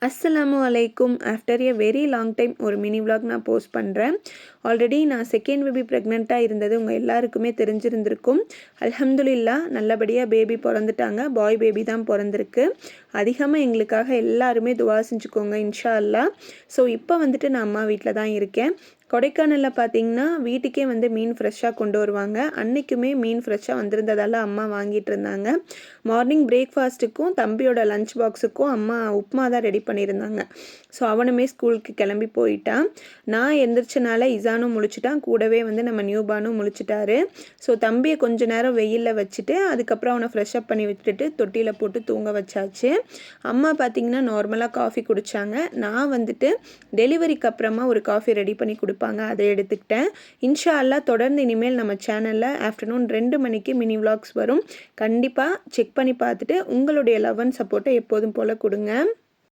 அஸ்ஸலாமு அலைக்கும். After a very long time ஒரு மினி விலாக் நான் போஸ்ட் பண்ணுறேன். ஆல்ரெடி நான் செகண்ட் பேபி ப்ரெக்னெண்ட்டாக இருந்தது உங்கள் எல்லாருக்குமே தெரிஞ்சிருந்திருக்கும். அல்ஹம்துலில்லாஹ் நல்லபடியாக பேபி பிறந்துட்டாங்க. பாய் பேபி தான் பிறந்திருக்கு. அதிகமாக எங்களுக்காக எல்லாருமே துவா செஞ்சுக்கோங்க இன்ஷா அல்லாஹ். ஸோ இப்போ வந்துட்டு நான் அம்மா வீட்டில் தான் இருக்கேன். கொடைக்கானலில் பார்த்தீங்கன்னா வீட்டுக்கே வந்து மீன் ஃப்ரெஷ்ஷாக கொண்டு வருவாங்க. அன்றைக்குமே மீன் ஃப்ரெஷ்ஷாக வந்திருந்ததால் அம்மா வாங்கிட்டு இருந்தாங்க. மார்னிங் பிரேக்ஃபாஸ்ட்டுக்கும் தம்பியோட லஞ்ச் பாக்ஸுக்கும் அம்மா உப்புமா தான் ரெடி பண்ணியிருந்தாங்க. ஸோ அவனுமே ஸ்கூலுக்கு கிளம்பி போயிட்டான். நான் எந்திரிச்சனால இசானும் முழிச்சிட்டான், கூடவே வந்து நம்ம நியூபானும் முழிச்சிட்டாரு. ஸோ தம்பியை கொஞ்ச நேரம் வெயிலில் வச்சுட்டு அதுக்கப்புறம் அவனை ஃப்ரெஷ்அப் பண்ணி விட்டுட்டு தொட்டியில் போட்டு தூங்க வச்சாச்சு. அம்மா பார்த்திங்கன்னா நார்மலாக காஃபி குடித்தாங்க. நான் வந்துட்டு டெலிவரிக்கு அப்புறமா ஒரு காஃபி ரெடி பண்ணி கொடுப்பாங்க, அதை எடுத்துக்கிட்டேன். இன்ஷா அல்லாஹ் தொடர்ந்து இனிமேல் நம்ம சேனலில் ஆஃப்டர்நூன் 2 மணிக்கு மினி விலாக்ஸ் வரும். கண்டிப்பாக செக் பண்ணி பார்த்துட்டு உங்களுடைய லவ் அண்ட் சப்போர்ட்டை எப்போதும் போல் கொடுங்க.